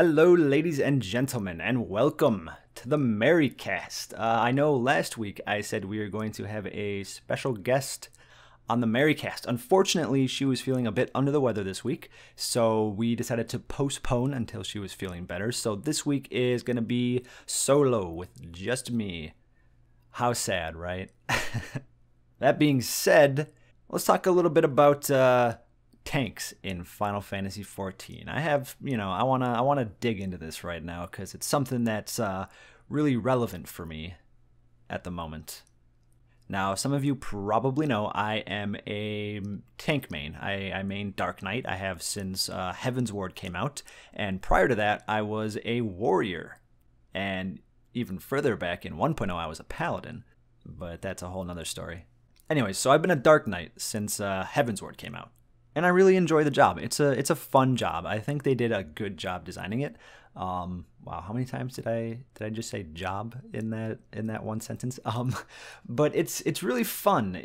Hello, ladies and gentlemen, and welcome to the MerriCast. I know last week I said we were going to have a special guest on the MerriCast. Unfortunately, she was feeling a bit under the weather this week, so we decided to postpone until she was feeling better. So this week is going to be solo with just me. How sad, right? That being said, let's talk a little bit about tanks in Final Fantasy XIV. I want to dig into this right now because it's something that's really relevant for me at the moment. Now, some of you probably know I am a tank main. I main Dark Knight. I have since Heaven's Ward came out, and prior to that, I was a warrior. And even further back in 1.0, I was a paladin, but that's a whole nother story. Anyway, so I've been a Dark Knight since Heaven's Ward came out. And I really enjoy the job. It's a fun job. I think they did a good job designing it. Wow, how many times did I just say job in that one sentence? But it's really fun.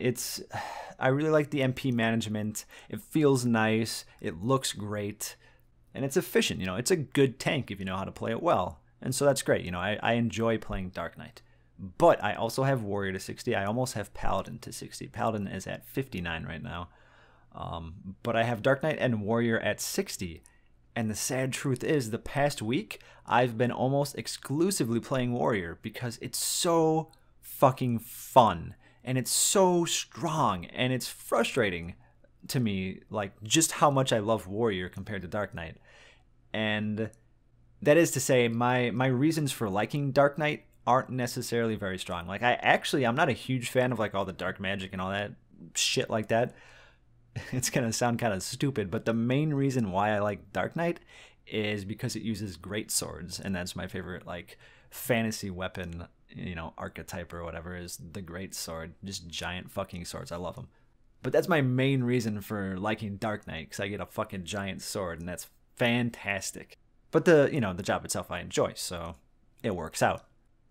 I really like the MP management. It feels nice. It looks great, and it's efficient. It's a good tank if you know how to play it well, and so that's great. I enjoy playing Dark Knight. But I also have Warrior to 60. I almost have Paladin to 60. Paladin is at 59 right now. But I have Dark Knight and Warrior at 60, and the sad truth is the past week I've been almost exclusively playing Warrior because it's so fucking fun, and it's so strong, and it's frustrating to me, like, just how much I love Warrior compared to Dark Knight. And that is to say, my reasons for liking Dark Knight aren't necessarily very strong. Like, I'm not a huge fan of, like, all the dark magic and all that shit like that. It's going to sound kind of stupid, but the main reason why I like Dark Knight is because it uses great swords, and that's my favorite, like, fantasy weapon, archetype or whatever, is the great sword. Just giant fucking swords. I love them. But that's my main reason for liking Dark Knight, because I get a fucking giant sword, and that's fantastic. But the job itself I enjoy, so it works out.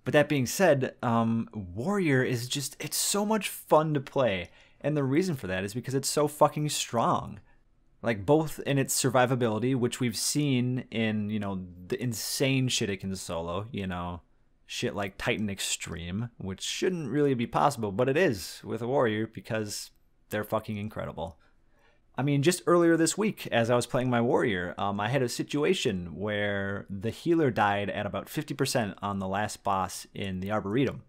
But that being said, Warrior is it's so much fun to play. And the reason for that is because it's so fucking strong. Like, both in its survivability, which we've seen in, the insane shit it can solo, shit like Titan Extreme, which shouldn't really be possible, but it is with a warrior because they're fucking incredible. I mean, just earlier this week, as I was playing my warrior, I had a situation where the healer died at about 50% on the last boss in the Arboretum.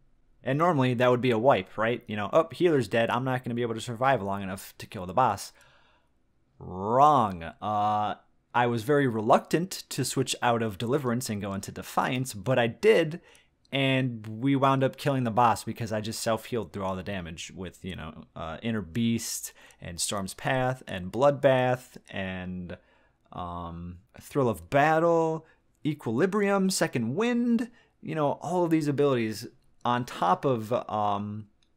And normally that would be a wipe, right? Healer's dead. I'm not going to be able to survive long enough to kill the boss. Wrong. I was very reluctant to switch out of Deliverance and go into Defiance, but I did, and we wound up killing the boss because I just self-healed through all the damage with, Inner Beast and Storm's Path and Bloodbath and Thrill of Battle, Equilibrium, Second Wind, all of these abilities on top of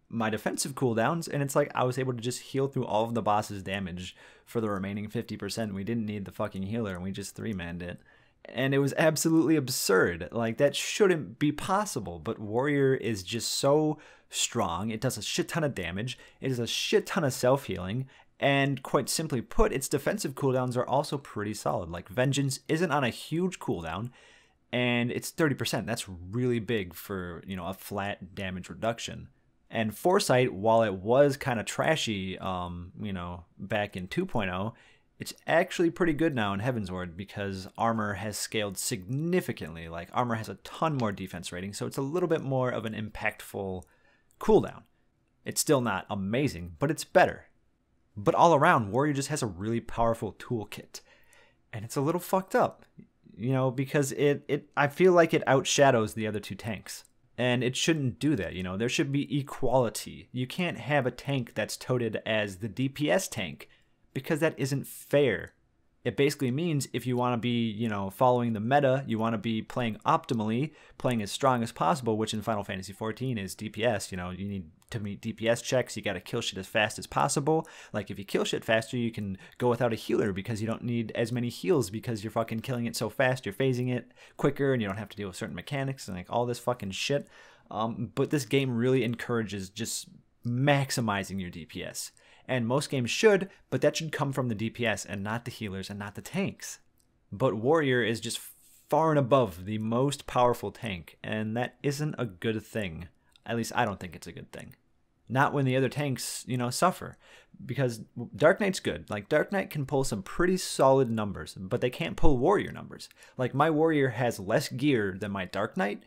my defensive cooldowns, and it's like I was able to just heal through all of the boss's damage for the remaining 50%. We didn't need the fucking healer, and we just three-manned it. And it was absolutely absurd. Like, that shouldn't be possible, but Warrior is just so strong. It does a shit ton of damage. It is a shit ton of self-healing, and quite simply put, its defensive cooldowns are also pretty solid. Like, Vengeance isn't on a huge cooldown, and it's 30%. That's really big for, a flat damage reduction. And Foresight, while it was kind of trashy, back in 2.0, it's actually pretty good now in Heaven's Ward because armor has scaled significantly. Like, armor has a ton more defense rating, so it's a little bit more of an impactful cooldown. It's still not amazing, but it's better. But all around, Warrior just has a really powerful toolkit. And it's a little fucked up. Because I feel like it outshadows the other two tanks. And it shouldn't do that, There should be equality. You can't have a tank that's touted as the DPS tank, because that isn't fair. It basically means if you want to be, following the meta, you want to be playing optimally, playing as strong as possible, which in Final Fantasy XIV is DPS. You need to meet DPS checks. You got to kill shit as fast as possible. Like, if you kill shit faster, you can go without a healer because you don't need as many heals because you're fucking killing it so fast. You're phasing it quicker, and you don't have to deal with certain mechanics and, like, all this fucking shit. But this game really encourages just maximizing your DPS. And most games should, but that should come from the DPS and not the healers and not the tanks. But Warrior is just far and above the most powerful tank, and that isn't a good thing. At least I don't think it's a good thing. Not when the other tanks, suffer. Because Dark Knight's good. Like, Dark Knight can pull some pretty solid numbers, but they can't pull Warrior numbers. Like, my Warrior has less gear than my Dark Knight.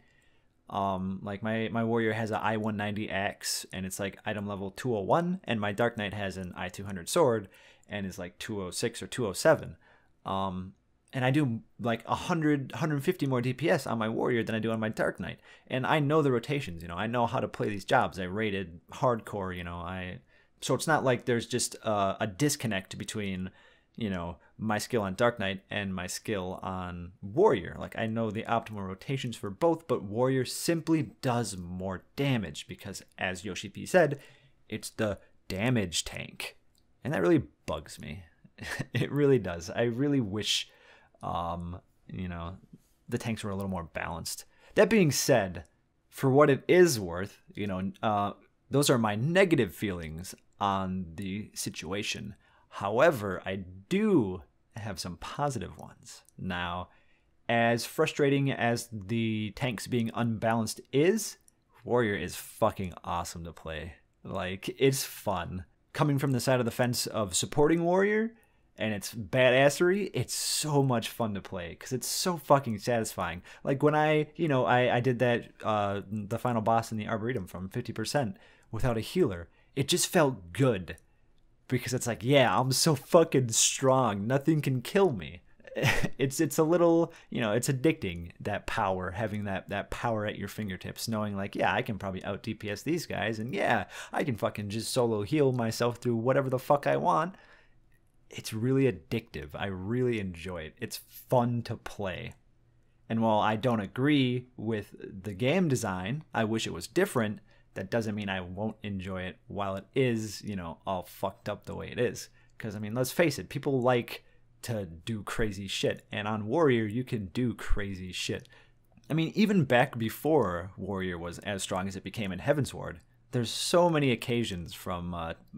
Like, my Warrior has an I-190X, and it's like item level 201, and my Dark Knight has an I-200 sword, and is like 206 or 207. And I do like 100, 150 more DPS on my Warrior than I do on my Dark Knight. And I know the rotations, I know how to play these jobs. I rated hardcore, So it's not like there's just a disconnect between, my skill on Dark Knight and my skill on Warrior. Like, I know the optimal rotations for both, but Warrior simply does more damage because, as Yoshi P said, it's the damage tank. And that really bugs me. It really does. I really wish... the tanks were a little more balanced. That being said, for what it is worth, those are my negative feelings on the situation. However, I do have some positive ones. Now, as frustrating as the tanks being unbalanced is, Warrior is fucking awesome to play. Like, it's fun. Coming from the side of the fence of supporting Warrior, and it's badassery, it's so much fun to play because it's so fucking satisfying. Like when I did that, the final boss in the Arboretum from 50% without a healer, it just felt good because it's like, yeah, I'm so fucking strong, nothing can kill me. It's a little, it's addicting, that power, having that power at your fingertips, knowing like, yeah, I can probably out DPS these guys, and yeah, I can fucking just solo heal myself through whatever the fuck I want. It's really addictive. I really enjoy it. It's fun to play. And while I don't agree with the game design, I wish it was different, that doesn't mean I won't enjoy it while it is, all fucked up the way it is. Because, let's face it, people like to do crazy shit. And on Warrior, you can do crazy shit. Even back before Warrior was as strong as it became in Heavensward, there's so many occasions from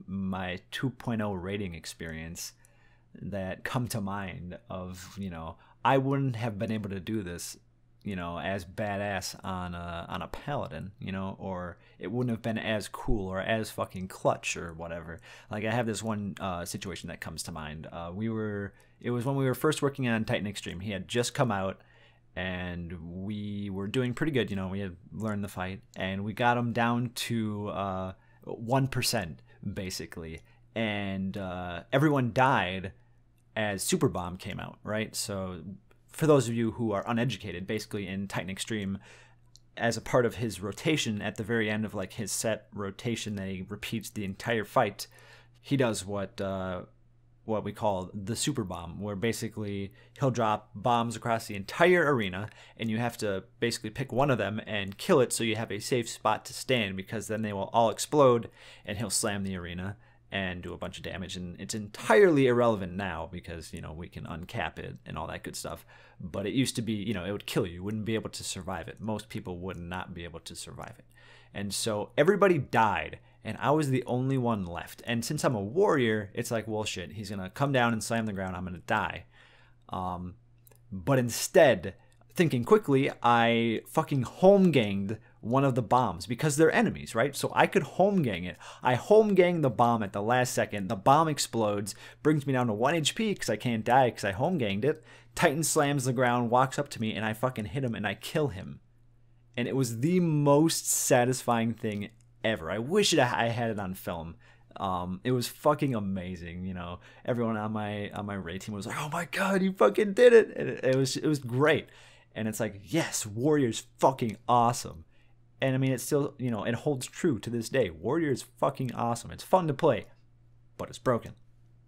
my 2.0 rating experience that come to mind of, I wouldn't have been able to do this, as badass on a paladin, or it wouldn't have been as cool or as fucking clutch or whatever. Like, I have this one situation that comes to mind. It was when we were first working on Titan Extreme. He had just come out, and we were doing pretty good. We had learned the fight, and we got him down to 1%, basically. And everyone died as Super Bomb came out, right? So for those of you who are uneducated, basically in Titan Extreme, as a part of his rotation at the very end of like his set rotation that he repeats the entire fight, he does what we call the Super Bomb, where basically he'll drop bombs across the entire arena, and you have to basically pick one of them and kill it so you have a safe spot to stand, because then they will all explode and he'll slam the arena and do a bunch of damage. And it's entirely irrelevant now because, we can uncap it and all that good stuff. But it used to be, it would kill you. You wouldn't be able to survive it. Most people would not be able to survive it. And so everybody died, and I was the only one left. And since I'm a warrior, it's like, well, shit, he's going to come down and slam the ground. I'm going to die. But instead, thinking quickly, I fucking home ganged one of the bombs because they're enemies, right? So I could home gang it. I home gang the bomb at the last second. The bomb explodes, brings me down to 1 HP because I can't die because I home ganged it. Titan slams the ground, walks up to me, and I fucking hit him and I kill him. And it was the most satisfying thing ever. I wish I had it on film. It was fucking amazing, Everyone on my raid team was like, "Oh my god, you fucking did it!" And it was great. And it's like, yes, Warrior's fucking awesome. And it's still, it holds true to this day. Warrior is fucking awesome. It's fun to play, but it's broken.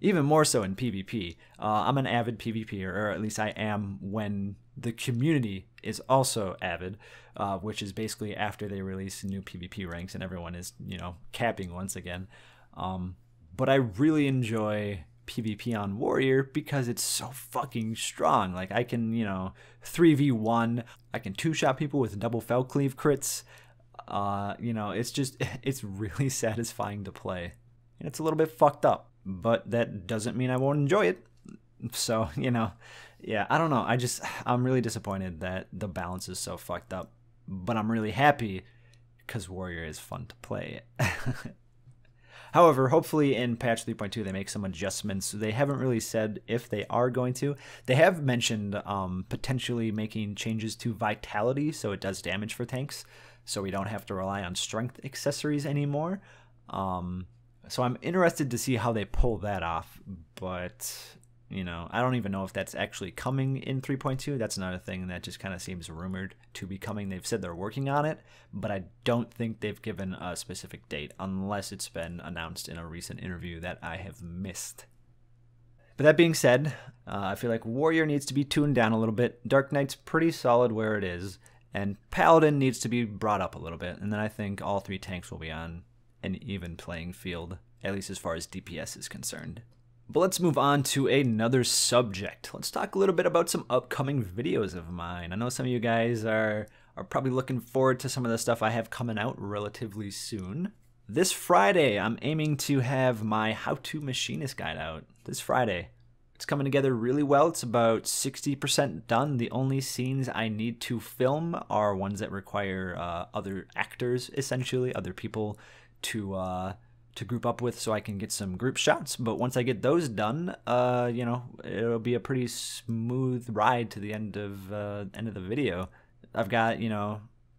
Even more so in PvP. I'm an avid PvPer, or at least I am when the community is also avid, which is basically after they release new PvP ranks and everyone is, capping once again. But I really enjoy PvP on Warrior because it's so fucking strong. Like, I can, 3v1. I can two-shot people with double fell cleave crits. It's really satisfying to play. And it's a little bit fucked up, but that doesn't mean I won't enjoy it. So, Yeah, I don't know. I'm really disappointed that the balance is so fucked up, but I'm really happy because Warrior is fun to play. However, hopefully in patch 3.2 they make some adjustments. They haven't really said if they are going to. They have mentioned potentially making changes to vitality so it does damage for tanks, so we don't have to rely on strength accessories anymore. So I'm interested to see how they pull that off, but I don't even know if that's actually coming in 3.2. That's another thing that just kind of seems rumored to be coming. They've said they're working on it, but I don't think they've given a specific date unless it's been announced in a recent interview that I have missed. But that being said, I feel like Warrior needs to be tuned down a little bit. Dark Knight's pretty solid where it is, and Paladin needs to be brought up a little bit, and then I think all three tanks will be on an even playing field, at least as far as DPS is concerned. But let's move on to another subject. Let's talk a little bit about some upcoming videos of mine. I know some of you guys are probably looking forward to some of the stuff I have coming out relatively soon. This Friday, I'm aiming to have my How to Machinist guide out. This Friday. It's coming together really well. It's about 60% done. The only scenes I need to film are ones that require other actors, essentially, other people to group up with so I can get some group shots. But once I get those done, it'll be a pretty smooth ride to the end of the video. I've got,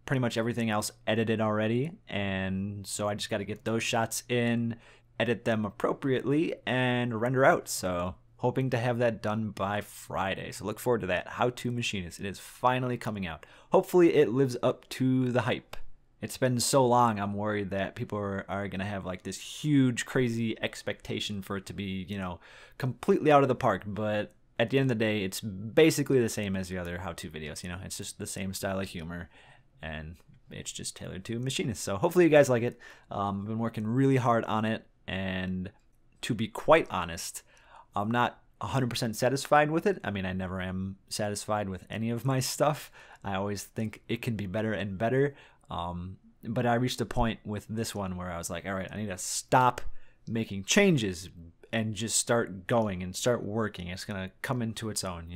pretty much everything else edited already, and so I just got to get those shots in, edit them appropriately, and render out. So hoping to have that done by Friday. So look forward to that. How to Machinist. It is finally coming out. Hopefully it lives up to the hype. It's been so long, I'm worried that people are going to have like this huge, crazy expectation for it to be, completely out of the park. But at the end of the day, it's basically the same as the other how-to videos, It's just the same style of humor, and it's just tailored to machinists. So hopefully you guys like it. I've been working really hard on it, and to be quite honest, I'm not 100% satisfied with it. I mean, I never am satisfied with any of my stuff. I always think it can be better and better. But I reached a point with this one where I was like, all right, I need to stop making changes and just start going and start working. It's going to come into its own,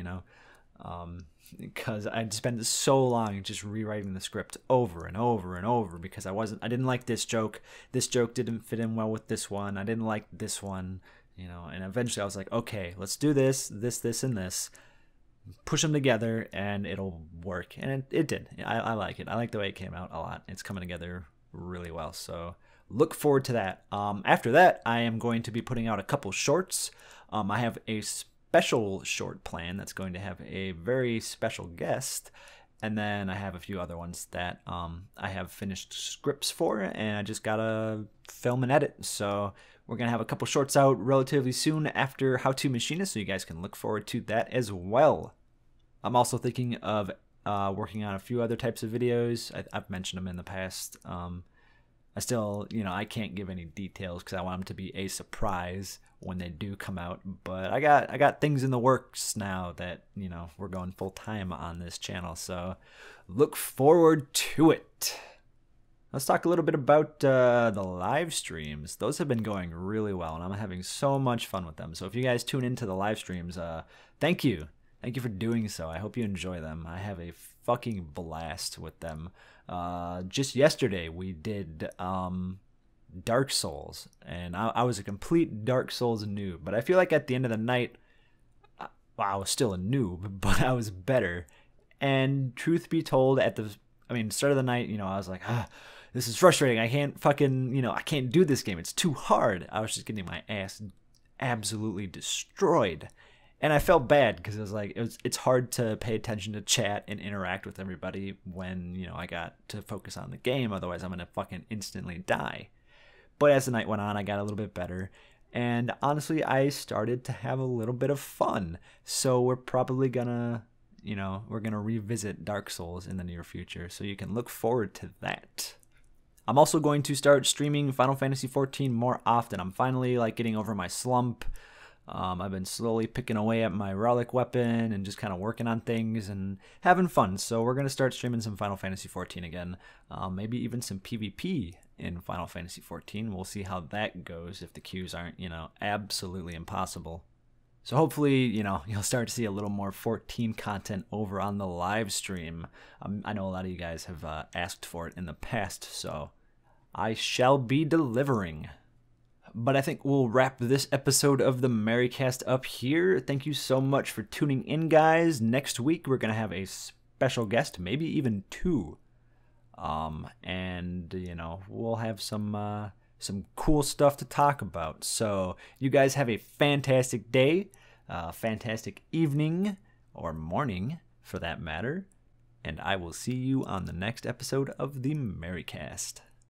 because I'd spent so long just rewriting the script over and over and over because I didn't like this joke. This joke didn't fit in well with this one. I didn't like this one, and eventually I was like, okay, let's do this, and this. Push them together and it'll work, and it did. I like it. I like the way it came out a lot. It's coming together really well, so look forward to that. After that, I am going to be putting out a couple shorts. I have a special short plan that's going to have a very special guest, and then I have a few other ones that I have finished scripts for, and I just gotta film and edit. So we're gonna have a couple shorts out relatively soon after How to Machinist, so you guys can look forward to that as well. I'm also thinking of working on a few other types of videos. I've mentioned them in the past. I still, I can't give any details because I want them to be a surprise when they do come out. But I got things in the works now that, we're going full time on this channel. So look forward to it. Let's talk a little bit about the live streams. Those have been going really well, and I'm having so much fun with them. So if you guys tune into the live streams, thank you. Thank you for doing so. I hope you enjoy them. I have a fucking blast with them. Just yesterday, we did Dark Souls, and I was a complete Dark Souls noob. But I feel like at the end of the night, I was still a noob, but I was better. And truth be told, at the start of the night, I was like, this is frustrating. I can't fucking, I can't do this game. It's too hard. I was just getting my ass absolutely destroyed. And I felt bad because I was like, it's hard to pay attention to chat and interact with everybody when, I got to focus on the game. Otherwise, I'm going to fucking instantly die. But as the night went on, I got a little bit better. And honestly, I started to have a little bit of fun. So we're probably going to, we're going to revisit Dark Souls in the near future. So you can look forward to that. I'm also going to start streaming Final Fantasy XIV more often. I'm finally getting over my slump. I've been slowly picking away at my relic weapon and just kind of working on things and having fun. So we're going to start streaming some Final Fantasy XIV again. Maybe even some PvP in Final Fantasy XIV. We'll see how that goes if the queues aren't, absolutely impossible. So hopefully, you'll start to see a little more 14 content over on the live stream. I know a lot of you guys have asked for it in the past, so I shall be delivering. But I think we'll wrap this episode of the MerriCast up here. Thank you so much for tuning in, guys. Next week, we're going to have a special guest, maybe even two. And, we'll have some cool stuff to talk about. So you guys have a fantastic day, fantastic evening, or morning, for that matter. And I will see you on the next episode of the MerriCast.